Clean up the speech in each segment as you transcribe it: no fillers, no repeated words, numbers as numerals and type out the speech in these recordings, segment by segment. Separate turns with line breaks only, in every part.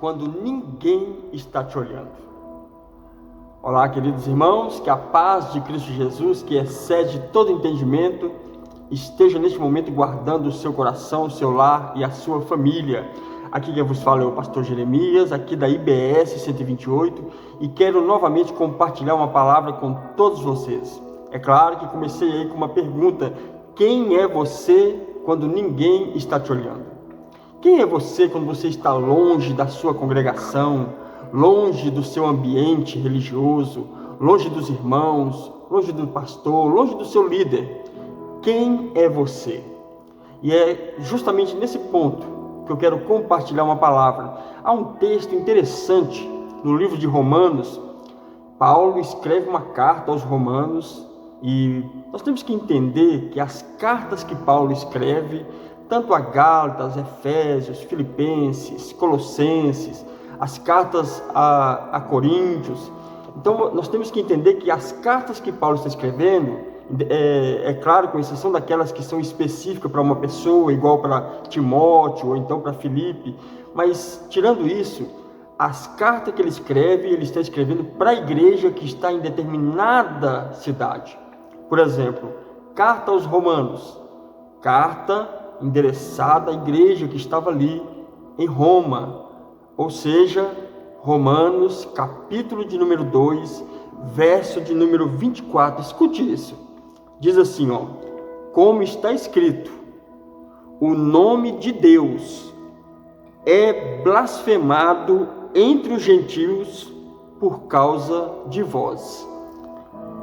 quando ninguém está te olhando. Olá, queridos irmãos, que a paz de Cristo Jesus, que excede todo entendimento, esteja neste momento guardando o seu coração, o seu lar e a sua família. Aqui quem vos fala é o pastor Jeremias, aqui da IBS 128, e quero novamente compartilhar uma palavra com todos vocês. É claro que comecei aí com uma pergunta: quem é você quando ninguém está te olhando? Quem é você quando você está longe da sua congregação, longe do seu ambiente religioso, longe dos irmãos, longe do pastor, longe do seu líder? Quem é você? E é justamente nesse ponto que eu quero compartilhar uma palavra. Há um texto interessante no livro de Romanos. Paulo escreve uma carta aos Romanos e nós temos que entender que as cartas que Paulo escreve, tanto a Gálatas, Efésios, Filipenses, Colossenses, as cartas a Coríntios. Então nós temos que entender que as cartas que Paulo está escrevendo, é claro, com exceção daquelas que são específicas para uma pessoa, igual para Timóteo ou então para Filipe, mas tirando isso, as cartas que ele está escrevendo para a igreja que está em determinada cidade. Por exemplo, carta aos Romanos, carta endereçada à igreja que estava ali em Roma, ou seja, Romanos, capítulo de número 2, verso de número 24, escute isso, diz assim, como está escrito, o nome de Deus é blasfemado entre os gentios por causa de vós.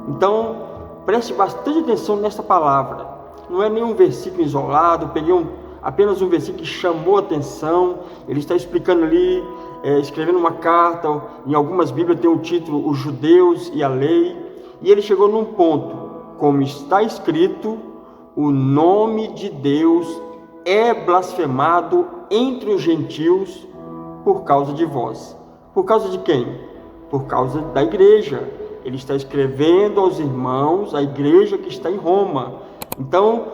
Então, preste bastante atenção nessa palavra. Não é nenhum versículo isolado, peguei apenas um versículo que chamou a atenção. Ele está explicando ali, escrevendo uma carta. Em algumas Bíblias tem o título Os Judeus e a Lei. E ele chegou num ponto, como está escrito, o nome de Deus é blasfemado entre os gentios por causa de vós. Por causa de quem? Por causa da igreja. Ele escrevendo aos irmãos, a igreja que está em Roma. Então,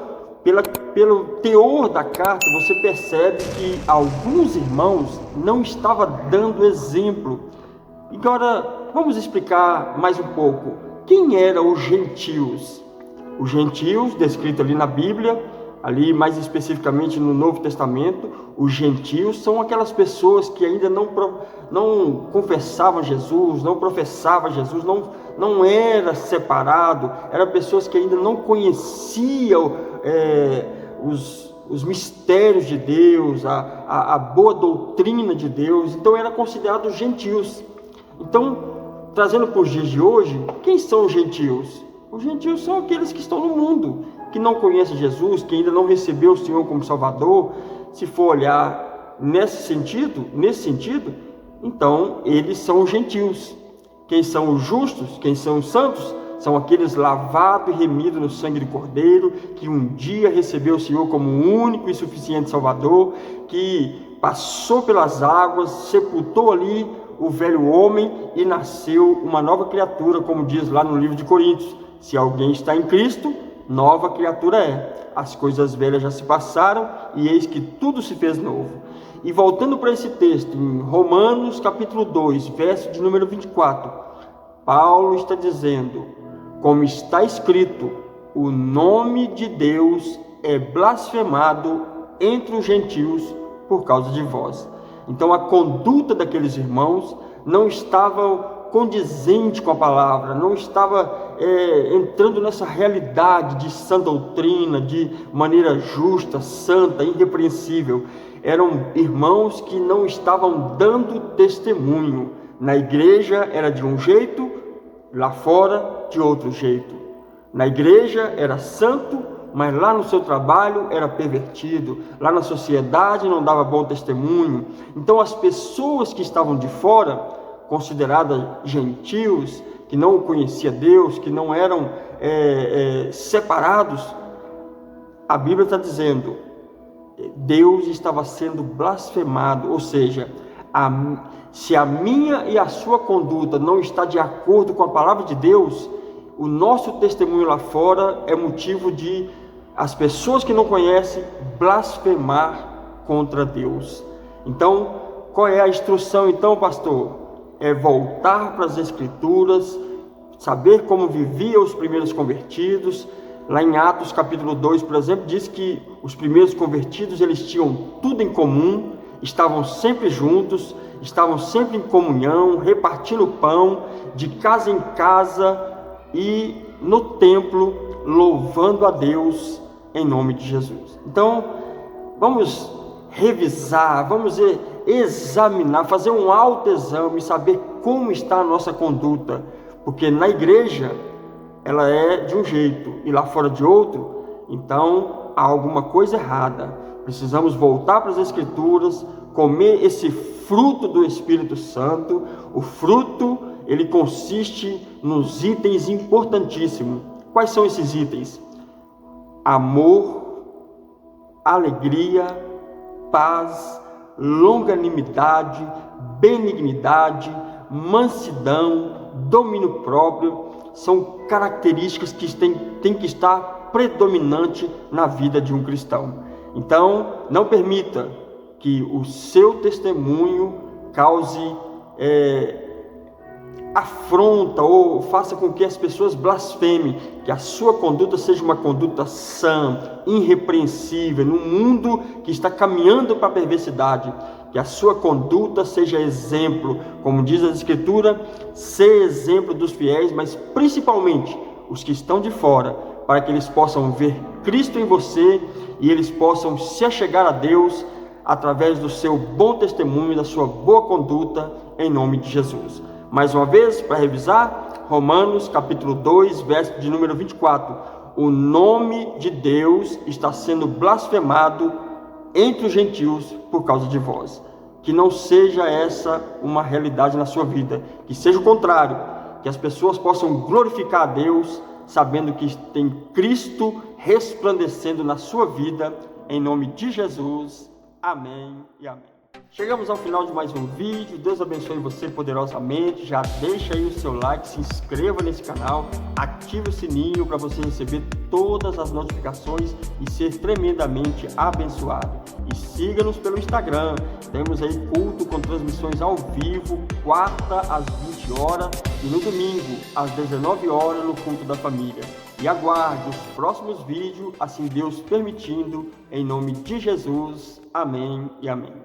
pelo teor da carta, você percebe que alguns irmãos não estavam dando exemplo. Agora, vamos explicar mais um pouco. Quem eram os gentios? Os gentios, descrito ali na Bíblia, ali mais especificamente no Novo Testamento, os gentios são aquelas pessoas que ainda não confessavam Jesus, não professavam Jesus, não era separado, eram pessoas que ainda não conheciam os mistérios de Deus, a boa doutrina de Deus. Então eram considerados gentios. Então, trazendo para os dias de hoje, quem são os gentios? Os gentios são aqueles que estão no mundo, que não conhecem Jesus, que ainda não recebeu o Senhor como Salvador. Se for olhar nesse sentido, então eles são os gentios. Quem são os justos, quem são os santos, são aqueles lavados e remidos no sangue do Cordeiro, que um dia recebeu o Senhor como único e suficiente Salvador, que passou pelas águas, sepultou ali o velho homem e nasceu uma nova criatura, como diz lá no livro de Coríntios. Se alguém está em Cristo, nova criatura é. As coisas velhas já se passaram e eis que tudo se fez novo. E voltando para esse texto, em Romanos capítulo 2, verso de número 24, Paulo está dizendo, como está escrito, o nome de Deus é blasfemado entre os gentios por causa de vós. Então a conduta daqueles irmãos não estava condizente com a palavra, não estava entrando nessa realidade de sã doutrina, de maneira justa, santa, irrepreensível. Eram irmãos que não estavam dando testemunho. Na igreja era de um jeito, lá fora de outro jeito. Na igreja era santo, mas lá no seu trabalho era pervertido, lá na sociedade não dava bom testemunho. Então as pessoas que estavam de fora, consideradas gentios, que não conheciam Deus, que não eram separados, a Bíblia está dizendo, Deus estava sendo blasfemado, ou seja, se a minha e a sua conduta não está de acordo com a palavra de Deus, o nosso testemunho lá fora é motivo de as pessoas que não conhecem blasfemar contra Deus. Então, qual é a instrução então, pastor? É voltar para as Escrituras, saber como viviam os primeiros convertidos. Lá em Atos capítulo 2, por exemplo, diz que os primeiros convertidos, eles tinham tudo em comum, estavam sempre juntos, estavam sempre em comunhão, repartindo pão, de casa em casa e no templo, louvando a Deus em nome de Jesus. Então, vamos revisar, vamos examinar, fazer um autoexame, saber como está a nossa conduta, porque na igreja ela é de um jeito e lá fora de outro, então há alguma coisa errada. Precisamos voltar para as Escrituras, comer esse fruto do Espírito Santo. O fruto, ele consiste nos itens importantíssimos. Quais são esses itens? Amor, alegria, paz, longanimidade, benignidade, mansidão, domínio próprio. São características que têm que estar predominante na vida de um cristão. Então, não permita que o seu testemunho cause afronta ou faça com que as pessoas blasfemem, que a sua conduta seja uma conduta sã, irrepreensível, num mundo que está caminhando para a perversidade, que a sua conduta seja exemplo, como diz a Escritura, ser exemplo dos fiéis, mas principalmente os que estão de fora, para que eles possam ver Cristo em você e eles possam se achegar a Deus através do seu bom testemunho, da sua boa conduta, em nome de Jesus. Mais uma vez, para revisar, Romanos capítulo 2, verso de número 24. O nome de Deus está sendo blasfemado entre os gentios por causa de vós. Que não seja essa uma realidade na sua vida, que seja o contrário, que as pessoas possam glorificar a Deus, sabendo que tem Cristo resplandecendo na sua vida, em nome de Jesus. Amém e amém. Chegamos ao final de mais um vídeo. Deus abençoe você poderosamente. Já deixa aí o seu like, se inscreva nesse canal, ative o sininho para você receber todas as notificações e ser tremendamente abençoado. E siga-nos pelo Instagram. Temos aí culto com transmissões ao vivo, quarta às 20 horas e no domingo às 19 horas no culto da família. E aguarde os próximos vídeos, assim Deus permitindo, em nome de Jesus. Amém e amém.